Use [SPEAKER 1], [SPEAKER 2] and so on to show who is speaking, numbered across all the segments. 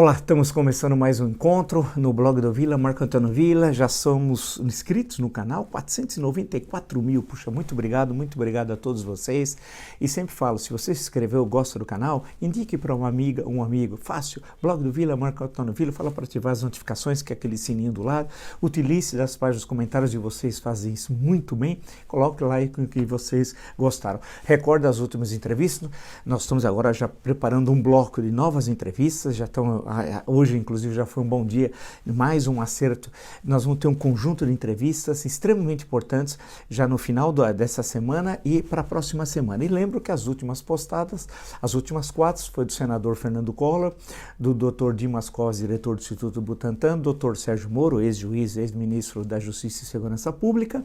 [SPEAKER 1] Olá, estamos começando mais um encontro no blog do Vila, Marco Antônio Vila. Já somos inscritos no canal, 494 mil. Puxa, muito obrigado a todos vocês. E sempre falo, se você se inscreveu ou gosta do canal, indique para uma amiga, um amigo. Fácil, blog do Vila, Marco Antônio Vila, fala para ativar as notificações, que é aquele sininho do lado. Utilize das páginas, os comentários de vocês fazem isso muito bem. Coloque lá o que vocês gostaram. Recorde as últimas entrevistas. Nós estamos agora já preparando um bloco de novas entrevistas, já estão. Hoje, inclusive, já foi um bom dia, mais um acerto. Nós vamos ter um conjunto de entrevistas extremamente importantes já no final dessa semana e para a próxima semana. E lembro que as últimas postadas, as últimas 4, foi do senador Fernando Collor, do Dr. Dimas Covas, diretor do Instituto Butantan, do Dr. Sérgio Moro, ex-juiz, ex-ministro da Justiça e Segurança Pública,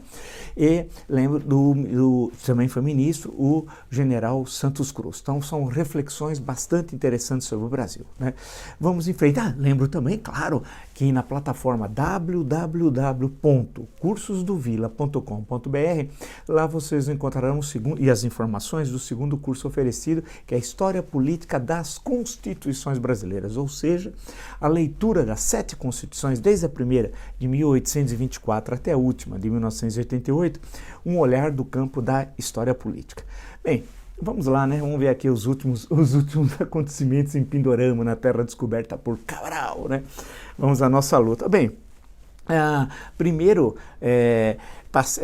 [SPEAKER 1] e lembro também foi ministro, o general Santos Cruz. Então, são reflexões bastante interessantes sobre o Brasil, né? Vamos enfrentar. Lembro também, claro, que na plataforma www.cursosdovila.com.br, lá vocês encontrarão e as informações do segundo curso oferecido, que é a História Política das Constituições Brasileiras, ou seja, a leitura das 7 constituições, desde a primeira de 1824 até a última de 1988, um olhar do campo da história política. Bem, vamos lá, né? Vamos ver aqui os últimos acontecimentos em Pindorama, na terra descoberta por Cabral, né? Vamos à nossa luta. Bem, primeiro,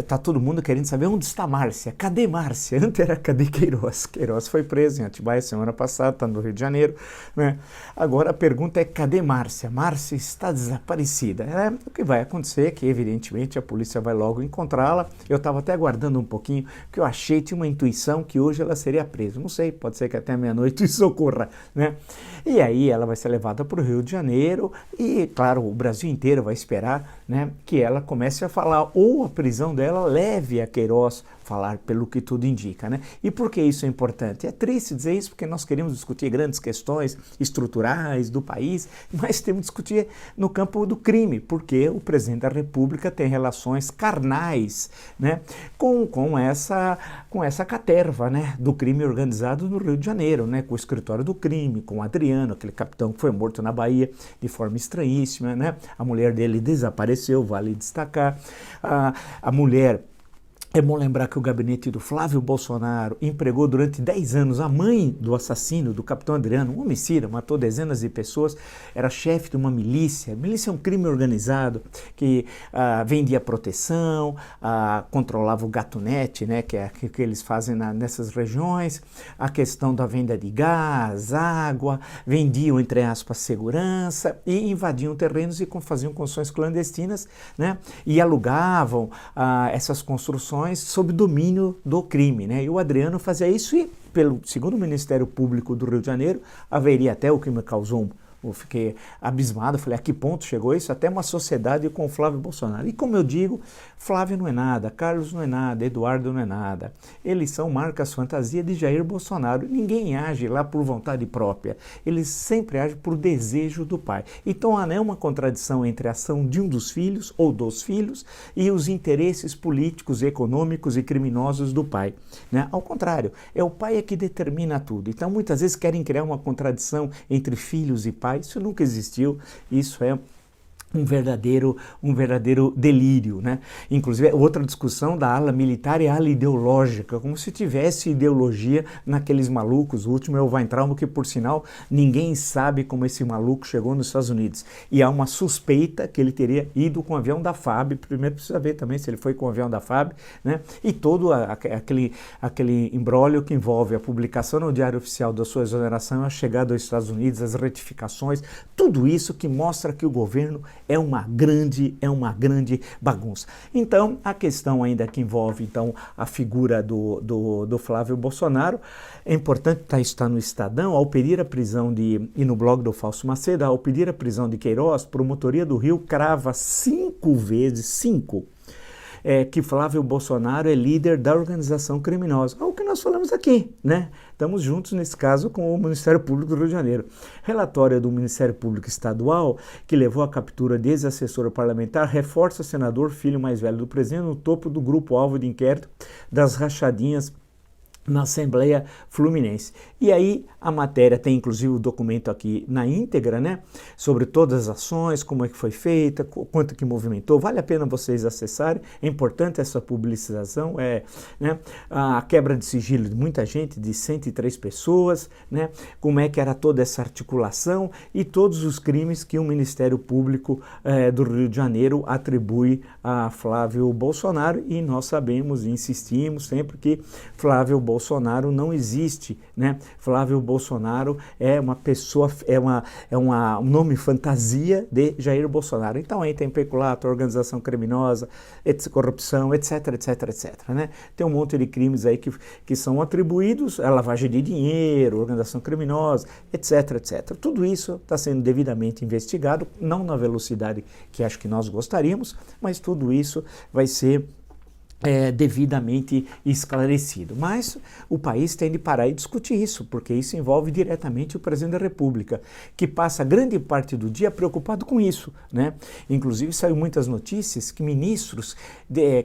[SPEAKER 1] tá todo mundo querendo saber onde está Márcia. Cadê Márcia? Antes era cadê Queiroz? Queiroz foi preso em Atibaia semana passada, está no Rio de Janeiro, né? Agora a pergunta é, cadê Márcia? Márcia está desaparecida. O que vai acontecer é que, evidentemente, a polícia vai logo encontrá-la. Eu estava até aguardando um pouquinho, porque eu tinha uma intuição que hoje ela seria presa. Não sei, pode ser que até meia-noite isso ocorra, né? E aí ela vai ser levada para o Rio de Janeiro e, claro, o Brasil inteiro vai esperar, né, que ela comece a falar, ou a prisão dela leve a Queiroz falar, pelo que tudo indica, né? E por que isso é importante? É triste dizer isso porque nós queremos discutir grandes questões estruturais do país, mas temos que discutir no campo do crime, porque o presidente da República tem relações carnais, né, com essa caterva, né, do crime organizado no Rio de Janeiro, né, com o escritório do crime, com o Adriano, aquele capitão que foi morto na Bahia de forma estranhíssima, né? A mulher dele desapareceu, vale destacar. A mulher. É bom lembrar que o gabinete do Flávio Bolsonaro empregou durante 10 anos a mãe do assassino, do capitão Adriano, um homicida, matou dezenas de pessoas, era chefe de uma milícia. Milícia é um crime organizado que vendia proteção, controlava o gatunete, né, que é o que eles fazem nessas regiões, a questão da venda de gás, água, vendiam, entre aspas, segurança e invadiam terrenos e faziam construções clandestinas, né, e alugavam essas construções sob domínio do crime, né? E o Adriano fazia isso e, segundo o Ministério Público do Rio de Janeiro, haveria até o que me causou eu fiquei abismado, falei, a que ponto chegou isso? Até uma sociedade com o Flávio Bolsonaro. E como eu digo, Flávio não é nada, Carlos não é nada, Eduardo não é nada. Eles são marcas fantasia de Jair Bolsonaro. Ninguém age lá por vontade própria. Eles sempre agem por desejo do pai. Então há uma contradição entre a ação de um dos filhos ou dos filhos e os interesses políticos, econômicos e criminosos do pai, né? Ao contrário, é o pai que determina tudo. Então muitas vezes querem criar uma contradição entre filhos e pais. Isso nunca existiu, isso é um verdadeiro delírio, né? Inclusive, outra discussão da ala militar é a ala ideológica, como se tivesse ideologia naqueles malucos. O último é o Weintraub, que, por sinal, ninguém sabe como esse maluco chegou nos Estados Unidos. E há uma suspeita que ele teria ido com o avião da FAB. Primeiro precisa ver também se ele foi com o avião da FAB, né? E todo aquele imbróglio que envolve a publicação no Diário Oficial da sua exoneração, a chegada aos Estados Unidos, as retificações, tudo isso que mostra que o governo é uma grande bagunça. Então, a questão ainda que envolve então, a figura do Flávio Bolsonaro, é importante estar no Estadão, ao pedir a prisão e no blog do Fausto Macedo, ao pedir a prisão de Queiroz, Promotoria do Rio crava 5 vezes, que Flávio Bolsonaro é líder da organização criminosa. É o que nós falamos aqui, né? Estamos juntos, nesse caso, com o Ministério Público do Rio de Janeiro. Relatório do Ministério Público Estadual, que levou à captura de ex-assessora parlamentar, reforça o senador, filho mais velho do presidente, no topo do grupo-alvo de inquérito das rachadinhas na Assembleia Fluminense. E aí a matéria tem inclusive o documento aqui na íntegra, né, sobre todas as ações, como é que foi feita, quanto que movimentou, vale a pena vocês acessarem, é importante essa publicização, né, a quebra de sigilo de muita gente, de 103 pessoas, né, como é que era toda essa articulação e todos os crimes que o Ministério Público do Rio de Janeiro atribui a Flávio Bolsonaro, e nós sabemos e insistimos sempre que Flávio Bolsonaro não existe, né? Flávio Bolsonaro é uma pessoa, um nome fantasia de Jair Bolsonaro. Então aí tem peculato, organização criminosa, corrupção, etc, etc, etc, né? Tem um monte de crimes aí que são atribuídos a lavagem de dinheiro, organização criminosa, etc, etc. Tudo isso está sendo devidamente investigado, não na velocidade que acho que nós gostaríamos, mas tudo isso vai ser devidamente esclarecido. Mas o país tem de parar e discutir isso, porque isso envolve diretamente o presidente da República, que passa grande parte do dia preocupado com isso, né? Inclusive saiu muitas notícias que ministros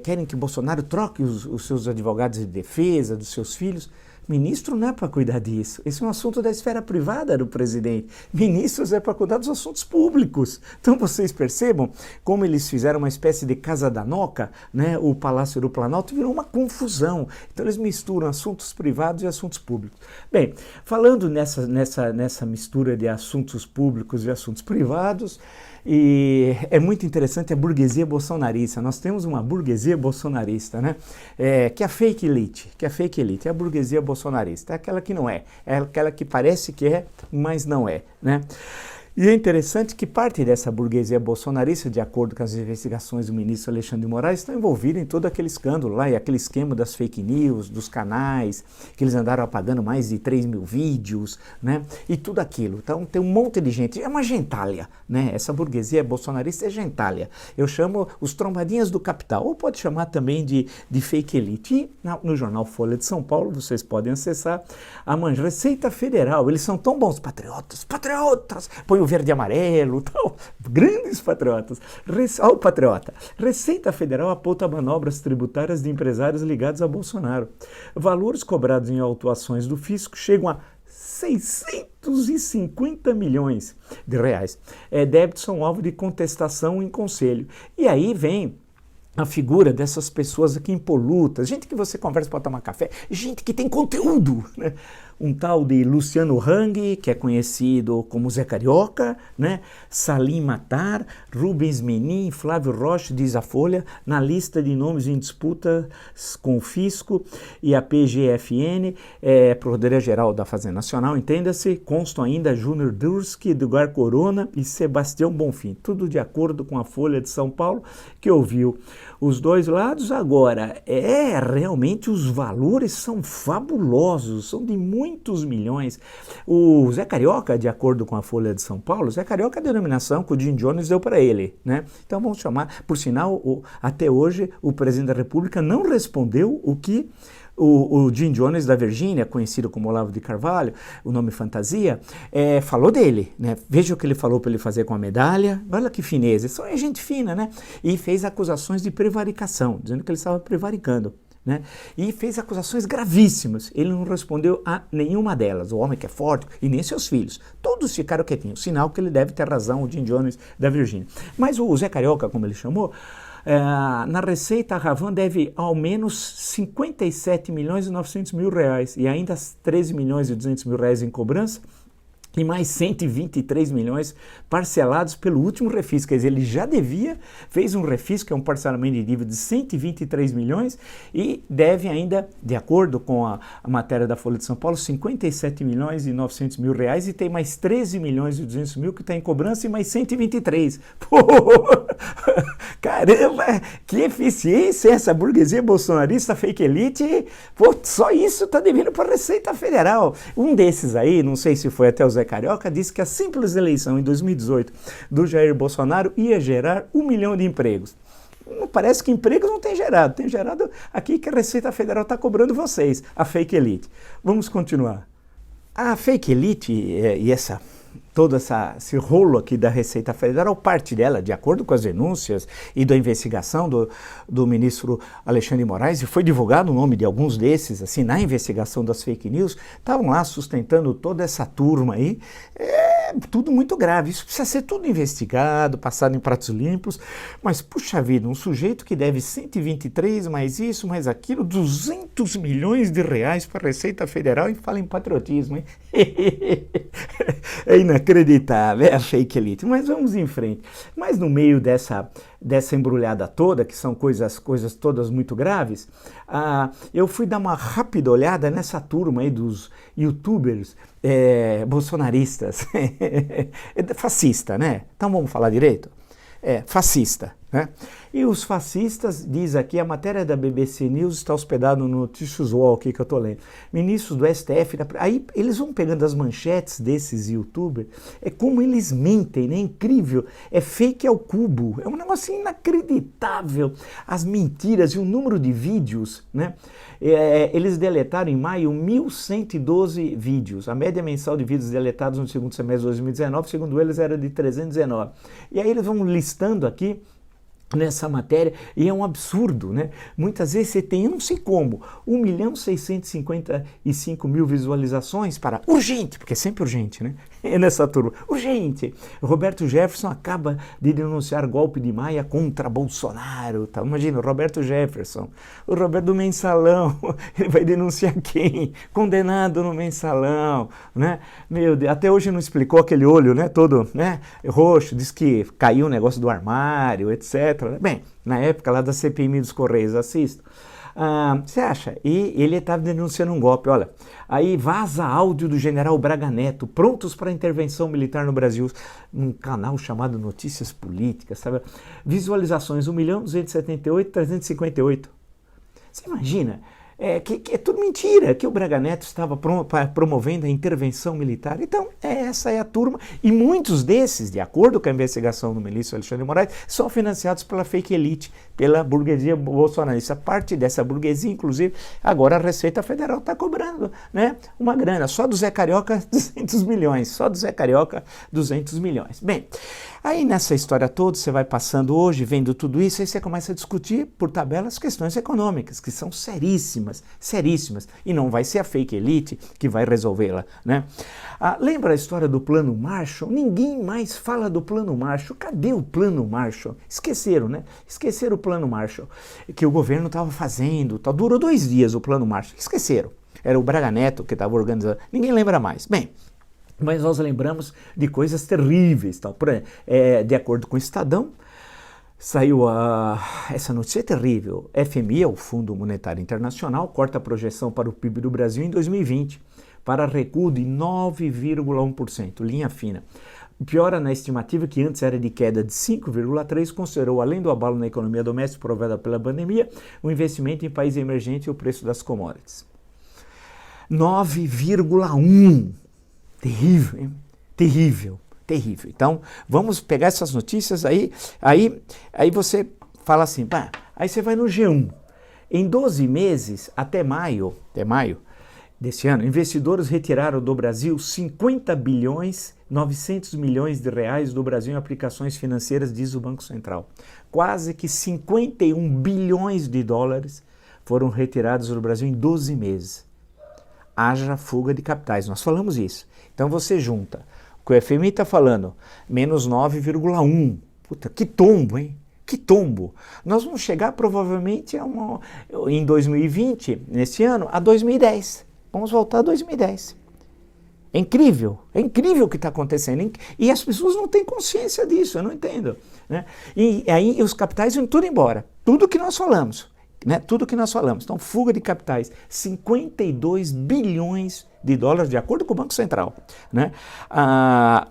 [SPEAKER 1] querem que Bolsonaro troque os seus advogados de defesa, dos seus filhos. Ministro não é para cuidar disso, esse é um assunto da esfera privada do presidente. Ministros é para cuidar dos assuntos públicos. Então vocês percebam como eles fizeram uma espécie de casa da Noca, né? O Palácio do Planalto virou uma confusão. Então eles misturam assuntos privados e assuntos públicos. Bem, falando nessa mistura de assuntos públicos e assuntos privados, e é muito interessante a burguesia bolsonarista. Nós temos uma burguesia bolsonarista, né? Que é a fake elite, é a burguesia bolsonarista, é aquela que não é aquela que parece que é, mas não é, né? E é interessante que parte dessa burguesia bolsonarista, de acordo com as investigações do ministro Alexandre de Moraes, está envolvida em todo aquele escândalo lá, e aquele esquema das fake news, dos canais, que eles andaram apagando mais de 3 mil vídeos, né? E tudo aquilo. Então tem um monte de gente, é uma gentalha, né? Essa burguesia bolsonarista é gentalha. Eu chamo os trombadinhas do capital, ou pode chamar também de fake elite. E no jornal Folha de São Paulo, vocês podem acessar a Receita Federal, eles são tão bons patriotas, põe o verde e amarelo, tal, grandes patriotas. Olha o patriota. Receita Federal aponta manobras tributárias de empresários ligados a Bolsonaro. Valores cobrados em autuações do fisco chegam a 650 milhões de reais. Débitos são alvo de contestação em conselho. E aí vem a figura dessas pessoas aqui impolutas, gente que você conversa para tomar café, gente que tem conteúdo, né? Um tal de Luciano Hang, que é conhecido como Zé Carioca, né? Salim Matar, Rubens Menin, Flávio Rocha, diz a Folha, na lista de nomes em disputa com o Fisco e a PGFN, Procuradoria-Geral da Fazenda Nacional, entenda-se, constam ainda Júnior Durski, Edgar Corona e Sebastião Bonfim, tudo de acordo com a Folha de São Paulo, que ouviu os dois lados. Agora, realmente os valores são fabulosos, são de muitos milhões. O Zé Carioca, de acordo com a Folha de São Paulo, Zé Carioca é a denominação que o Jim Jones deu para ele, né? Então vamos chamar, por sinal, até hoje o presidente da República não respondeu o que o Jim Jones da Virgínia, conhecido como Olavo de Carvalho, o nome fantasia, falou dele, né? Veja o que ele falou para ele fazer com a medalha, olha que fineza, isso é gente fina, né? E fez acusações de prevaricação, dizendo que ele estava prevaricando, né? E fez acusações gravíssimas, ele não respondeu a nenhuma delas, o homem que é forte, e nem seus filhos, todos ficaram quietinhos, sinal que ele deve ter razão, o Jim Jones da Virgínia. Mas o Zé Carioca, como ele chamou, na Receita, a Ravan deve ao menos 57 milhões e 900 mil reais e ainda 13 milhões e 200 mil reais em cobrança e mais 123 milhões parcelados pelo último refis. Quer dizer, ele já devia, fez um refis, que é um parcelamento de dívida de 123 milhões e deve ainda, de acordo com a matéria da Folha de São Paulo, 57 milhões e 900 mil reais e tem mais 13 milhões e 200 mil que está em cobrança e mais 123. Pô, caramba, que eficiência essa burguesia bolsonarista fake elite. Pô, só isso está devendo para a Receita Federal. Um desses aí, não sei se foi até o Zé Carioca, disse que a simples eleição em 2018 do Jair Bolsonaro ia gerar 1 milhão de empregos. Não parece que empregos não tem gerado aqui que a Receita Federal está cobrando vocês, a fake elite. Vamos continuar. A fake elite e essa todo esse rolo aqui da Receita Federal, parte dela, de acordo com as denúncias e da investigação do ministro Alexandre de Moraes, e foi divulgado o nome de alguns desses, assim, na investigação das fake news, estavam lá sustentando toda essa turma aí. Tudo muito grave, isso precisa ser tudo investigado, passado em pratos limpos, mas puxa vida, um sujeito que deve 123, mais isso, mais aquilo, 200 milhões de reais para a Receita Federal e fala em patriotismo, hein? É inacreditável, é a fake elite, mas vamos em frente. Mas no meio dessa embrulhada toda, que são coisas todas muito graves, eu fui dar uma rápida olhada nessa turma aí dos youtubers bolsonaristas, fascista, né? Então vamos falar direito? Fascista, né? E os fascistas, diz aqui, a matéria da BBC News está hospedada no Notícias UOL aqui que eu estou lendo. Ministros do STF, aí eles vão pegando as manchetes desses youtubers, como eles mentem, né? Incrível, é fake ao cubo, é um negócio inacreditável, as mentiras e o número de vídeos, né? Eles deletaram em maio 1.112 vídeos, a média mensal de vídeos deletados no segundo semestre de 2019, segundo eles, era de 319. E aí eles vão listando aqui nessa matéria, e é um absurdo, né? Muitas vezes você tem, eu não sei como, 1.655.000 visualizações para urgente, porque é sempre urgente, né? Nessa turma, urgente. Roberto Jefferson acaba de denunciar golpe de Maia contra Bolsonaro, tá? Imagina, o Roberto Jefferson, o Roberto do Mensalão, ele vai denunciar quem? Condenado no Mensalão, né? Meu Deus, até hoje não explicou aquele olho, né? Todo, né? Roxo, diz que caiu o negócio do armário, etc. Bem, na época lá da CPMI dos Correios, assisto. Você acha? E ele estava denunciando um golpe, olha. Aí vaza áudio do general Braga Neto, prontos para intervenção militar no Brasil, num canal chamado Notícias Políticas, sabe? Visualizações 1.278.358. Você imagina? Que é tudo mentira, que o Braga Neto estava promovendo a intervenção militar. Então, essa é a turma, e muitos desses, de acordo com a investigação do ministro Alexandre de Moraes, são financiados pela fake elite, pela burguesia bolsonarista. Parte dessa burguesia, inclusive, agora a Receita Federal está cobrando, né, uma grana. Só do Zé Carioca, 200 milhões. Só do Zé Carioca, 200 milhões. Bem, aí nessa história toda, você vai passando hoje, vendo tudo isso, aí você começa a discutir, por tabela, as questões econômicas, que são seríssimas, e não vai ser a fake elite que vai resolvê-la, né? Lembra a história do Plano Marshall? Ninguém mais fala do Plano Marshall. Cadê o Plano Marshall? Esqueceram, né? Esqueceram o Plano Marshall, que o governo estava fazendo, durou 2 dias o Plano Marshall. Esqueceram. Era o Braga Neto que estava organizando. Ninguém lembra mais. Bem, mas nós lembramos de coisas terríveis. Tal. Por exemplo, de acordo com o Estadão, saiu essa notícia terrível. FMI, o Fundo Monetário Internacional, corta a projeção para o PIB do Brasil em 2020 para recuo de 9,1%, linha fina. Piora na estimativa, que antes era de queda de 5,3%, considerou, além do abalo na economia doméstica provocada pela pandemia, o investimento em países emergentes e o preço das commodities. 9,1%. Terrível, hein? Terrível. Terrível. Então, vamos pegar essas notícias aí você fala assim, aí você vai no G1. Em 12 meses, até maio desse ano, investidores retiraram do Brasil 50 bilhões, 900 milhões de reais do Brasil em aplicações financeiras, diz o Banco Central. Quase que 51 bilhões de dólares foram retirados do Brasil em 12 meses. Haja fuga de capitais, nós falamos isso. Então você junta o que o FMI está falando, menos 9,1%. Puta, que tombo, hein? Que tombo. Nós vamos chegar provavelmente em 2020, nesse ano, a 2010. Vamos voltar a 2010. É incrível o que está acontecendo. E as pessoas não têm consciência disso, eu não entendo. Né? E aí os capitais vão tudo embora. Tudo que nós falamos. Né? Tudo que nós falamos. Então, fuga de capitais. 52 bilhões de dólares, de acordo com o Banco Central. Né?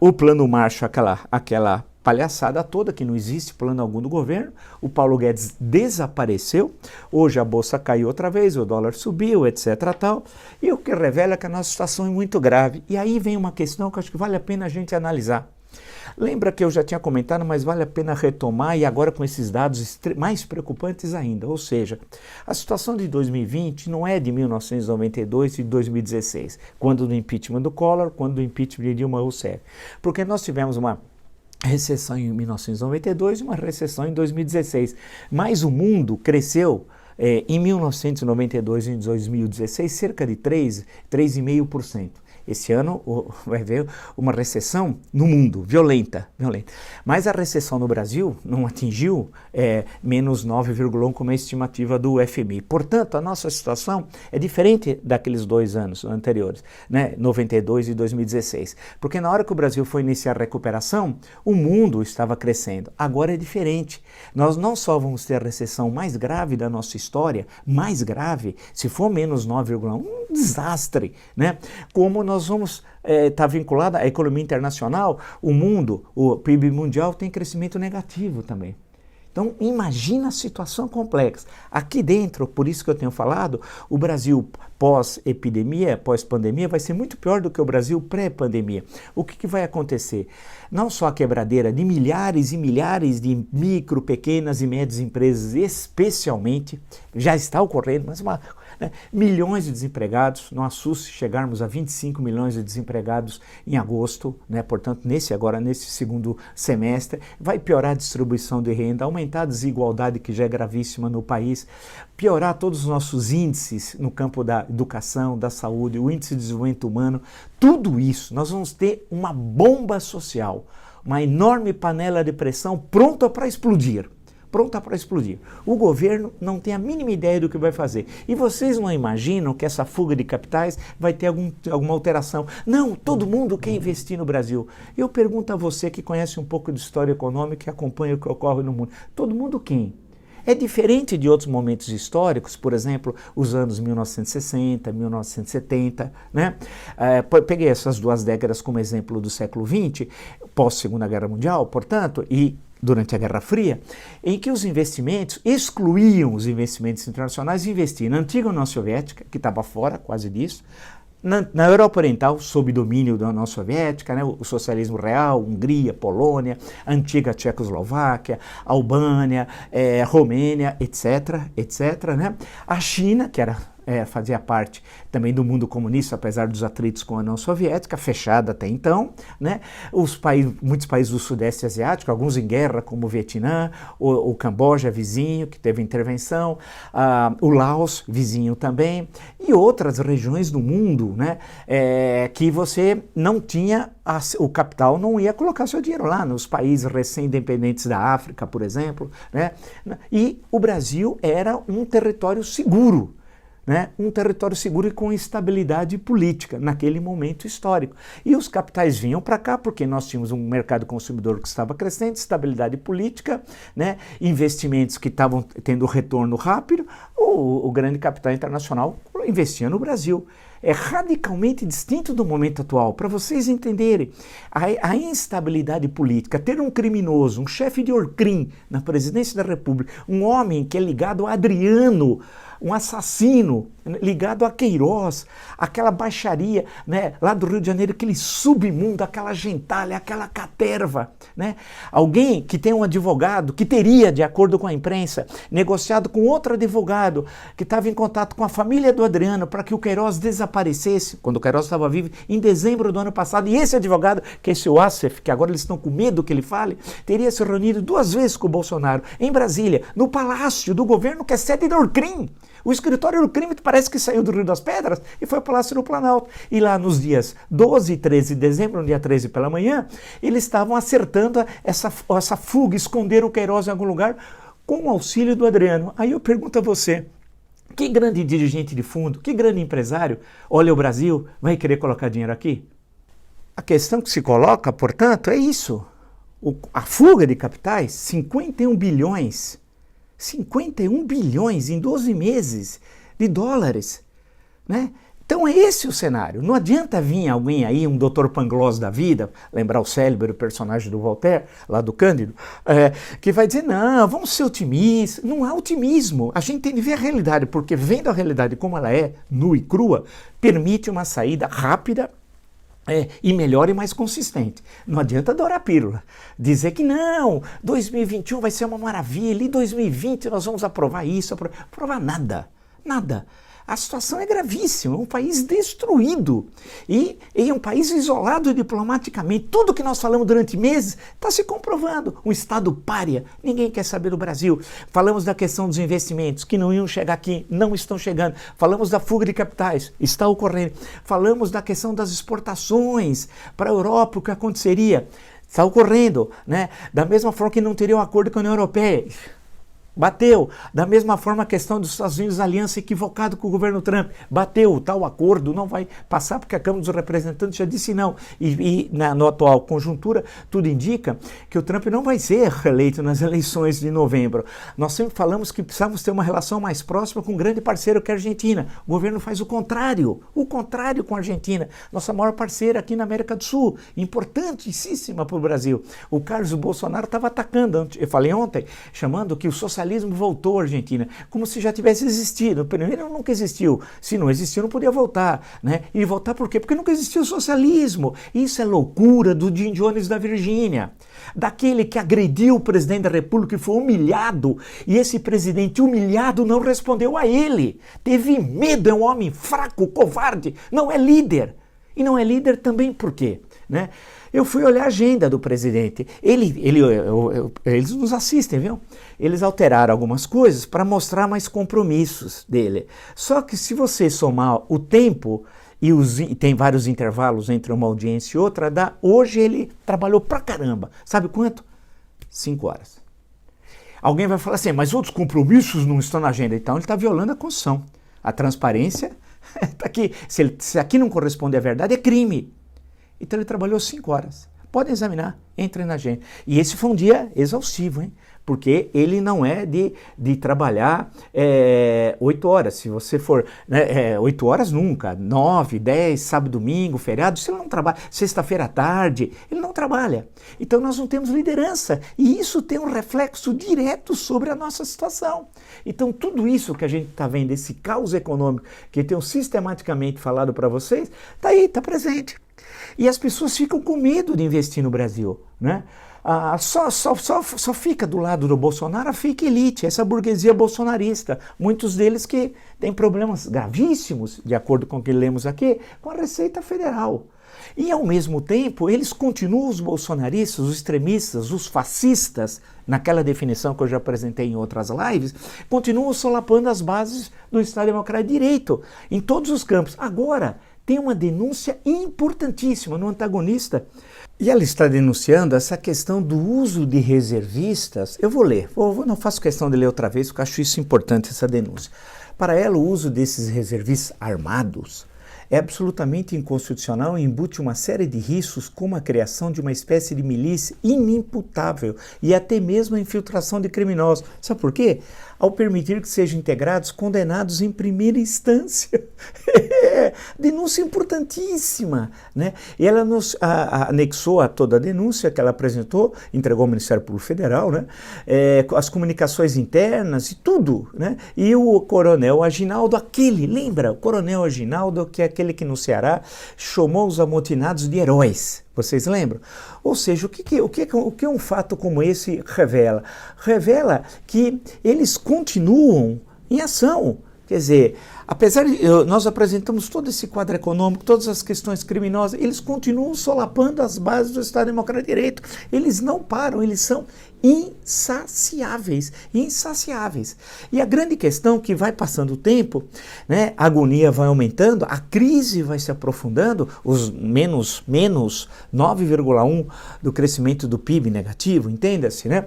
[SPEAKER 1] O Plano Marshall, aquela palhaçada toda, que não existe plano algum do governo. O Paulo Guedes desapareceu. Hoje a bolsa caiu outra vez, o dólar subiu, etc. Tal, e o que revela que a nossa situação é muito grave. E aí vem uma questão que acho que vale a pena a gente analisar. Lembra que eu já tinha comentado, mas vale a pena retomar e agora com esses dados mais preocupantes ainda. Ou seja, a situação de 2020 não é de 1992 e de 2016, quando do impeachment do Collor, quando do impeachment de Dilma Rousseff. Porque nós tivemos uma recessão em 1992 e uma recessão em 2016. Mas o mundo cresceu em 1992 e em 2016 cerca de 3,5%. Esse ano vai haver uma recessão no mundo, violenta. Mas a recessão no Brasil não atingiu menos 9,1 como é a estimativa do FMI. Portanto, a nossa situação é diferente daqueles 2 anos anteriores, né, 92 e 2016. Porque na hora que o Brasil foi iniciar a recuperação, o mundo estava crescendo. Agora é diferente. Nós não só vamos ter a recessão mais grave da nossa história, mais grave, se for menos 9,1, um desastre, né? Como nós vamos estar vinculado à economia internacional, o mundo, o PIB mundial tem crescimento negativo também. Então, imagina a situação complexa. Aqui dentro, por isso que eu tenho falado, o Brasil pós-epidemia, pós-pandemia, vai ser muito pior do que o Brasil pré-pandemia. O que vai acontecer? Não só a quebradeira de milhares e milhares de micro, pequenas e médias empresas, especialmente, já está ocorrendo, mas milhões de desempregados, não assuste chegarmos a 25 milhões de desempregados em agosto, né? Portanto, nesse segundo semestre, vai piorar a distribuição de renda, aumentar a desigualdade que já é gravíssima no país, piorar todos os nossos índices no campo da educação, da saúde, o índice de desenvolvimento humano, tudo isso, nós vamos ter uma bomba social, uma enorme panela de pressão pronta para explodir. O governo não tem a mínima ideia do que vai fazer. E vocês não imaginam que essa fuga de capitais vai ter alguma alteração? Não, todo mundo quer investir no Brasil. Eu pergunto a você que conhece um pouco de história econômica e acompanha o que ocorre no mundo. Todo mundo quem? É diferente de outros momentos históricos, por exemplo, os anos 1960, 1970, né? Peguei essas 2 décadas como exemplo do século XX, pós-Segunda Guerra Mundial, portanto, e durante a Guerra Fria, em que os investimentos excluíam os investimentos internacionais e investiam na antiga União Soviética, que estava fora quase disso, na Europa Oriental, sob domínio da União Soviética, né, o socialismo real, Hungria, Polônia, a antiga Tchecoslováquia, Albânia, Romênia, etc., né? A China, que fazia parte também do mundo comunista, apesar dos atritos com a União Soviética, fechada até então, né? Muitos países do Sudeste Asiático, alguns em guerra, como o Vietnã, o Camboja, vizinho, que teve intervenção, o Laos, vizinho também, e outras regiões do mundo, né? Que você não tinha, o capital não ia colocar seu dinheiro lá, nos países recém-independentes da África, por exemplo, né? E o Brasil era um território seguro, né? Um território seguro e com estabilidade política naquele momento histórico. E os capitais vinham para cá porque nós tínhamos um mercado consumidor que estava crescendo, estabilidade política, né? Investimentos que estavam tendo retorno rápido, o grande capital internacional investia no Brasil. É radicalmente distinto do momento atual, para vocês entenderem. A instabilidade política, ter um criminoso, um chefe de Orcrim na presidência da República, um homem que é ligado a Adriano, um assassino ligado a Queiroz, aquela baixaria, né, lá do Rio de Janeiro, aquele submundo, aquela gentalha, aquela caterva, né? Alguém que tem um advogado que teria, de acordo com a imprensa, negociado com outro advogado que estava em contato com a família do Adriano para que o Queiroz desaparecesse, quando o Queiroz estava vivo, em dezembro do ano passado, e esse advogado, que é esse Wassef, que agora eles estão com medo que ele fale, teria se reunido 2 vezes com o Bolsonaro, em Brasília, no palácio do governo, que é sede do Orcrim. O escritório do crime parece que saiu do Rio das Pedras e foi para o Palácio do Planalto. E lá nos dias 12 e 13 de dezembro, no dia 13 pela manhã, eles estavam acertando essa fuga, esconderam o Queiroz em algum lugar com o auxílio do Adriano. Aí eu pergunto a você, que grande dirigente de fundo, que grande empresário olha o Brasil, vai querer colocar dinheiro aqui? A questão que se coloca, portanto, é isso. A fuga de capitais, 51 bilhões em 12 meses de dólares, né? Então é esse o cenário. Não adianta vir alguém aí, um Dr. Pangloss da vida, lembrar o célebre personagem do Voltaire, lá do Cândido, que vai dizer, não, vamos ser otimistas. Não há otimismo. A gente tem que ver a realidade, porque vendo a realidade como ela é, nua e crua, permite uma saída rápida e melhor e mais consistente. Não adianta adorar a pílula. Dizer que não, 2021 vai ser uma maravilha, e 2020 nós vamos aprovar isso, aprovar nada, nada. A situação é gravíssima, é um país destruído e um país isolado diplomaticamente. Tudo que nós falamos durante meses está se comprovando. Um Estado pária, ninguém quer saber do Brasil. Falamos da questão dos investimentos, que não iam chegar aqui, não estão chegando. Falamos da fuga de capitais, está ocorrendo. Falamos da questão das exportações para a Europa, o que aconteceria, está ocorrendo, né? Da mesma forma que não teria um acordo com a União Europeia. Bateu. Da mesma forma a questão dos Estados Unidos, aliança equivocada com o governo Trump. Bateu. Tal acordo não vai passar porque a Câmara dos Representantes já disse não. Na atual conjuntura, tudo indica que o Trump não vai ser reeleito nas eleições de novembro. Nós sempre falamos que precisamos ter uma relação mais próxima com um grande parceiro que é a Argentina. O governo faz o contrário com a Argentina. Nossa maior parceira aqui na América do Sul. Importantíssima para o Brasil. O Carlos Bolsonaro estava atacando, eu falei ontem, chamando que o socialismo voltou à Argentina, como se já tivesse existido. Primeiro, nunca existiu. Se não existiu, não podia voltar, né? E voltar por quê? Porque nunca existiu o socialismo. Isso é loucura do Jim Jones da Virgínia, daquele que agrediu o presidente da República e foi humilhado, e esse presidente humilhado não respondeu a ele. Teve medo, é um homem fraco, covarde, não é líder. E não é líder também por quê? Né? Eu fui olhar a agenda do presidente. Eles nos assistem, viu? Eles alteraram algumas coisas para mostrar mais compromissos dele. Só que se você somar o tempo, e tem vários intervalos entre uma audiência e outra, hoje ele trabalhou pra caramba. Sabe quanto? 5 horas. Alguém vai falar assim, mas outros compromissos não estão na agenda. Então ele está violando a Constituição. A transparência está aqui. Se aqui não corresponde à verdade, é crime. Então ele trabalhou 5 horas. Podem examinar, entrem na agenda. E esse foi um dia exaustivo, hein? Porque ele não é de trabalhar 8 horas. Se você for 8 horas nunca, 9, 10, sábado, domingo, feriado, se ele não trabalha, sexta-feira à tarde, ele não trabalha. Então nós não temos liderança e isso tem um reflexo direto sobre a nossa situação. Então tudo isso que a gente está vendo, esse caos econômico que eu tenho sistematicamente falado para vocês, está aí, está presente. E as pessoas ficam com medo de investir no Brasil, né? Só fica do lado do Bolsonaro a fake elite, essa burguesia bolsonarista. Muitos deles que têm problemas gravíssimos, de acordo com o que lemos aqui, com a Receita Federal. E ao mesmo tempo, eles continuam, os bolsonaristas, os extremistas, os fascistas, naquela definição que eu já apresentei em outras lives, continuam solapando as bases do Estado Democrático de Direito, em todos os campos. Agora, tem uma denúncia importantíssima no antagonista, e ela está denunciando essa questão do uso de reservistas. Eu vou ler, não faço questão de ler outra vez, porque eu acho isso importante, essa denúncia. Para ela, o uso desses reservistas armados é absolutamente inconstitucional e embute uma série de riscos, como a criação de uma espécie de milícia inimputável e até mesmo a infiltração de criminosos. Sabe por quê? Ao permitir que sejam integrados condenados em primeira instância. Denúncia importantíssima, né? E ela nos anexou a toda a denúncia que ela apresentou, entregou ao Ministério Público Federal, né? As comunicações internas e tudo, né? E o coronel Aginaldo, lembra? O coronel Aginaldo, que é aquele que no Ceará chamou os amotinados de heróis. Vocês lembram? Ou seja, o que um fato como esse revela? Revela que eles continuam em ação. Quer dizer, apesar de nós apresentamos todo esse quadro econômico, todas as questões criminosas, eles continuam solapando as bases do Estado Democrático de Direito. Eles não param, eles são insaciáveis. E a grande questão que vai passando o tempo, né, a agonia vai aumentando, a crise vai se aprofundando, os menos 9,1 do crescimento do PIB negativo, entenda-se, né?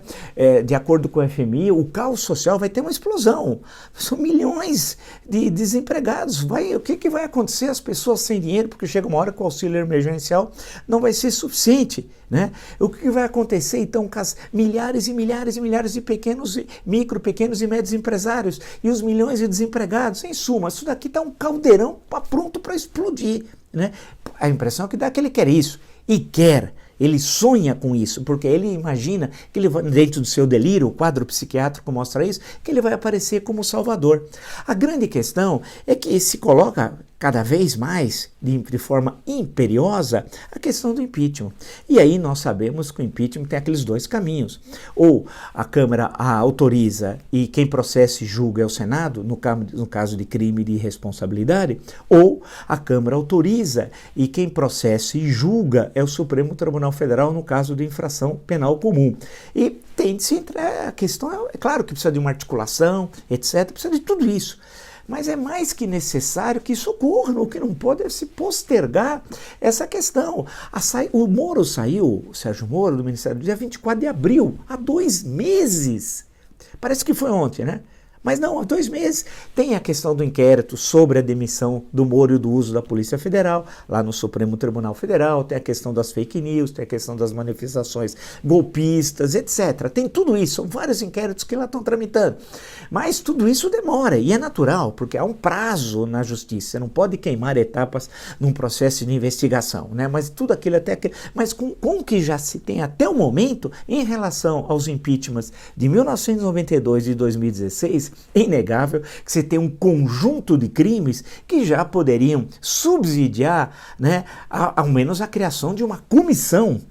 [SPEAKER 1] De acordo com o FMI, o caos social vai ter uma explosão. São milhões de desempregados. O que vai acontecer? As pessoas sem dinheiro, porque chega uma hora que o auxílio emergencial não vai ser suficiente, né? O que vai acontecer então com as milhares e milhares de pequenos e médios empresários e os milhões de desempregados? Em suma, isso daqui está um caldeirão pronto para explodir, né? A impressão que dá é que ele quer isso, e quer. Ele sonha com isso, porque ele imagina que ele vai, dentro do seu delírio, o quadro psiquiátrico mostra isso, que ele vai aparecer como salvador. A grande questão é que se coloca cada vez mais, de forma imperiosa, a questão do impeachment. E aí nós sabemos que o impeachment tem aqueles dois caminhos. Ou a Câmara autoriza e quem processa e julga é o Senado, no caso de crime de irresponsabilidade, ou a Câmara autoriza e quem processa e julga é o Supremo Tribunal Federal, no caso de infração penal comum. E tem-se, a questão é claro que precisa de uma articulação, etc., precisa de tudo isso. Mas é mais que necessário que isso ocorra, o que não pode é se postergar essa questão. O Moro saiu, o Sérgio Moro, do Ministério, dia 24 de abril, há 2 meses. Parece que foi ontem, né? Mas não, há 2 meses tem a questão do inquérito sobre a demissão do Moro e do uso da Polícia Federal, lá no Supremo Tribunal Federal, tem a questão das fake news, tem a questão das manifestações golpistas, etc. Tem tudo isso, são vários inquéritos que lá estão tramitando. Mas tudo isso demora, e é natural, porque há um prazo na justiça, você não pode queimar etapas num processo de investigação, né? Mas tudo aquilo mas com o que já se tem até o momento, em relação aos impeachments de 1992 e de 2016, é inegável que você tem um conjunto de crimes que já poderiam subsidiar, né, ao menos a criação de uma comissão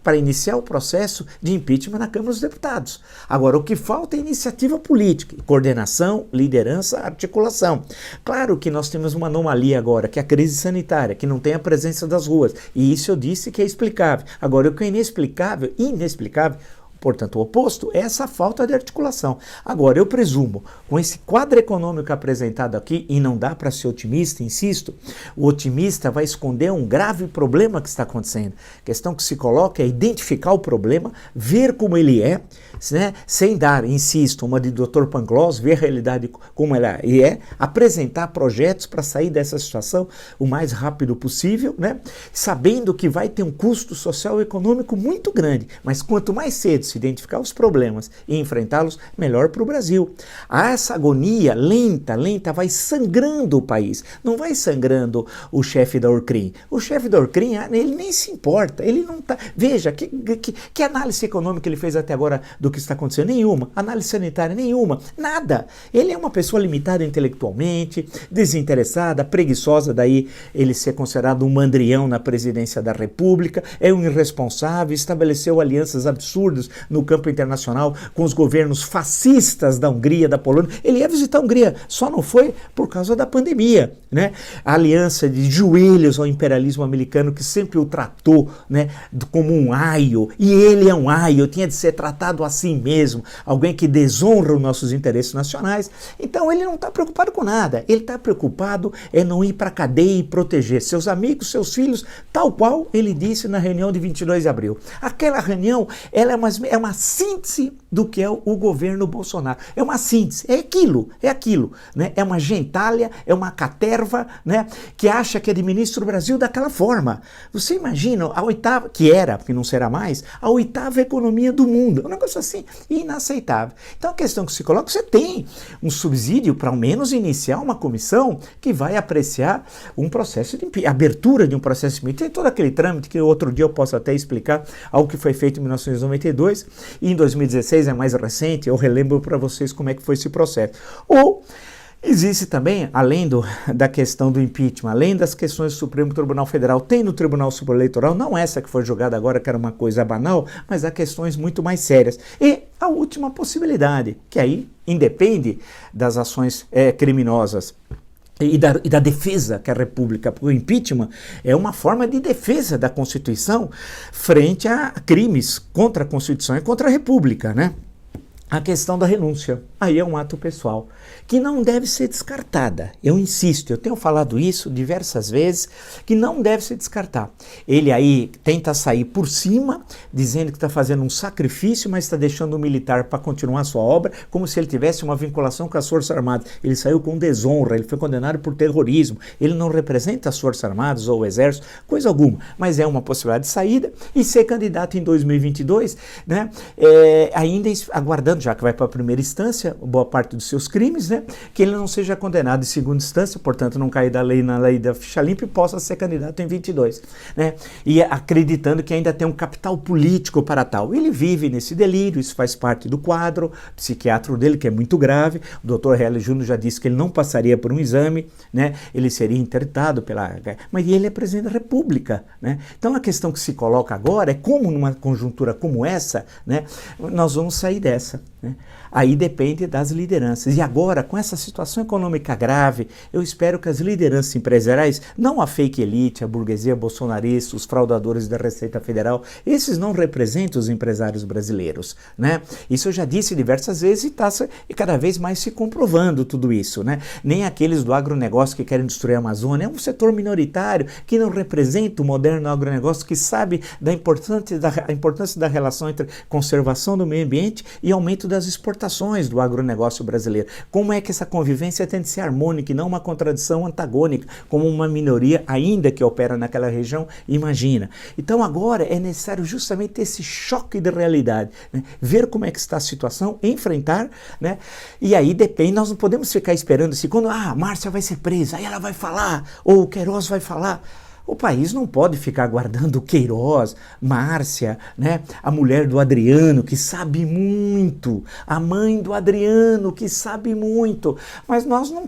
[SPEAKER 1] para iniciar o processo de impeachment na Câmara dos Deputados. Agora, o que falta é iniciativa política, coordenação, liderança, articulação. Claro que nós temos uma anomalia agora, que é a crise sanitária, que não tem a presença das ruas, e isso eu disse que é explicável. Agora, o que é inexplicável, portanto, o oposto é essa falta de articulação. Agora, eu presumo, com esse quadro econômico apresentado aqui, e não dá para ser otimista, insisto, o otimista vai esconder um grave problema que está acontecendo. A questão que se coloca é identificar o problema, ver como ele é, né, sem dar, insisto, uma de Dr. Pangloss, ver a realidade como ela é, apresentar projetos para sair dessa situação o mais rápido possível, né, sabendo que vai ter um custo social e econômico muito grande, mas quanto mais cedo se identificar os problemas e enfrentá-los, melhor para o Brasil. Essa agonia lenta, vai sangrando o país. Não vai sangrando o chefe da Orcrim. O chefe da Orcrim, ele nem se importa. Ele não tá. Veja, que análise econômica ele fez até agora do que está acontecendo? Nenhuma. Análise sanitária? Nenhuma. Nada. Ele é uma pessoa limitada intelectualmente, desinteressada, preguiçosa, daí ele ser considerado um mandrião na presidência da República, é um irresponsável, estabeleceu alianças absurdas no campo internacional com os governos fascistas da Hungria, da Polônia. Ele ia visitar a Hungria, só não foi por causa da pandemia, né? A aliança de joelhos ao imperialismo americano que sempre o tratou, né, como um aio, e ele é um aio, tinha de ser tratado assim mesmo, alguém que desonra os nossos interesses nacionais. Então ele não está preocupado com nada, ele está preocupado é não ir para a cadeia e proteger seus amigos, seus filhos, tal qual ele disse na reunião de 22 de abril. Aquela reunião, ela é uma síntese do que é o governo Bolsonaro. É uma síntese, é aquilo, né? É uma gentalha, é uma caterva, né, que acha que administra o Brasil daquela forma. Você imagina a oitava, que era, porque não será mais, a oitava economia do mundo. Um negócio assim inaceitável. Então a questão que se coloca, você tem um subsídio para ao menos iniciar uma comissão que vai apreciar um processo de abertura de um processo de impeachment. Tem todo aquele trâmite que outro dia eu posso até explicar, algo que foi feito em 1992 e em 2016 é mais recente, eu relembro para vocês como é que foi esse processo. Ou existe também, além da questão do impeachment, além das questões do Supremo Tribunal Federal, tem no Tribunal Superior Eleitoral, não essa que foi julgada agora, que era uma coisa banal, mas há questões muito mais sérias. E a última possibilidade, que aí independe das ações criminosas, e da defesa que a República, porque o impeachment é uma forma de defesa da Constituição frente a crimes contra a Constituição e contra a República, né? A questão da renúncia, aí é um ato pessoal, que não deve ser descartada. Eu insisto, eu tenho falado isso diversas vezes, que não deve se descartar. Ele aí tenta sair por cima, dizendo que está fazendo um sacrifício, mas está deixando o militar para continuar a sua obra, como se ele tivesse uma vinculação com as Forças Armadas. Ele saiu com desonra, ele foi condenado por terrorismo, ele não representa as Forças Armadas ou o Exército, coisa alguma, mas é uma possibilidade de saída e ser candidato em 2022, né, ainda aguardando, já que vai para a primeira instância, boa parte dos seus crimes, né? Que ele não seja condenado em segunda instância, portanto não cair na lei da ficha limpa e possa ser candidato em 22, né? E acreditando que ainda tem um capital político para tal. Ele vive nesse delírio, isso faz parte do quadro psiquiátrico dele, que é muito grave. O Dr. Hélio Júnior já disse que ele não passaria por um exame, né? Ele seria interditado mas ele é presidente da República, né? Então a questão que se coloca agora é como numa conjuntura como essa, né, nós vamos sair dessa, né? Aí depende das lideranças. E agora, com essa situação econômica grave, eu espero que as lideranças empresariais, não a fake elite, a burguesia bolsonarista, os fraudadores da Receita Federal, esses não representam os empresários brasileiros, né? Isso eu já disse diversas vezes e cada vez mais se comprovando tudo isso, né? Nem aqueles do agronegócio que querem destruir a Amazônia, é um setor minoritário que não representa o moderno agronegócio, que sabe da importância da relação entre conservação do meio ambiente e aumento das exportações do agronegócio brasileiro. Como é que essa convivência tem de ser harmônica e não uma contradição antagônica, como uma minoria ainda que opera naquela região imagina. Então agora é necessário justamente esse choque de realidade, né? Ver como é que está a situação, enfrentar, né? E aí depende, nós não podemos ficar esperando assim, quando a Márcia vai ser presa, aí ela vai falar, ou o Queiroz vai falar. O país não pode ficar aguardando Queiroz, Márcia, né? A mulher do Adriano, que sabe muito, a mãe do Adriano, que sabe muito. Mas nós não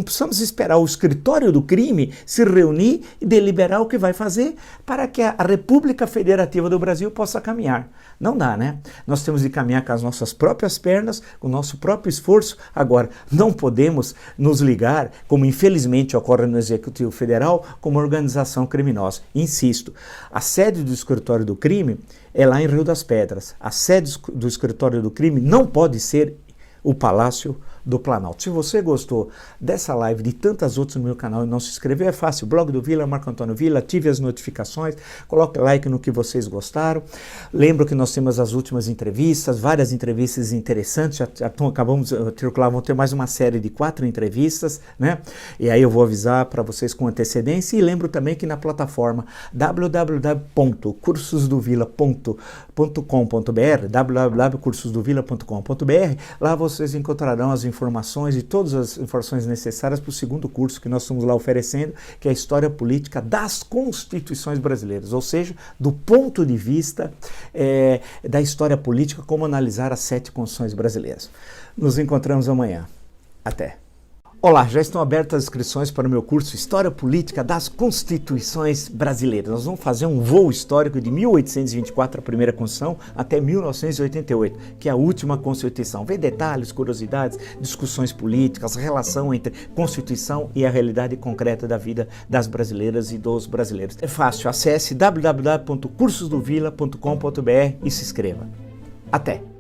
[SPEAKER 1] precisamos esperar o escritório do crime se reunir e deliberar o que vai fazer para que a República Federativa do Brasil possa caminhar. Não dá, né? Nós temos de caminhar com as nossas próprias pernas, com o nosso próprio esforço. Agora, não podemos nos ligar, como infelizmente ocorre no Executivo Federal, como organização criminosa. Insisto, a sede do escritório do crime é lá em Rio das Pedras. A sede do escritório do crime não pode ser o Palácio do Planalto. Se você gostou dessa live, de tantas outras no meu canal e não se inscreveu, é fácil. Blog do Vila, Marco Antônio Vila, ative as notificações, coloque like no que vocês gostaram. Lembro que nós temos as últimas entrevistas, várias entrevistas interessantes, acabamos de circular, vão ter mais uma série de 4 entrevistas, né? E aí eu vou avisar para vocês com antecedência. E lembro também que na plataforma www.cursosdovila.com.br, www.cursosdovila.com.br, lá vocês encontrarão as informações e todas as informações necessárias para o segundo curso que nós estamos lá oferecendo, que é a História Política das Constituições Brasileiras, ou seja, do ponto de vista da história política, como analisar as 7 constituições brasileiras. Nos encontramos amanhã. Até! Olá, já estão abertas as inscrições para o meu curso História Política das Constituições Brasileiras. Nós vamos fazer um voo histórico de 1824, a primeira Constituição, até 1988, que é a última Constituição. Vê detalhes, curiosidades, discussões políticas, relação entre Constituição e a realidade concreta da vida das brasileiras e dos brasileiros. É fácil, acesse www.cursosdovila.com.br e se inscreva. Até!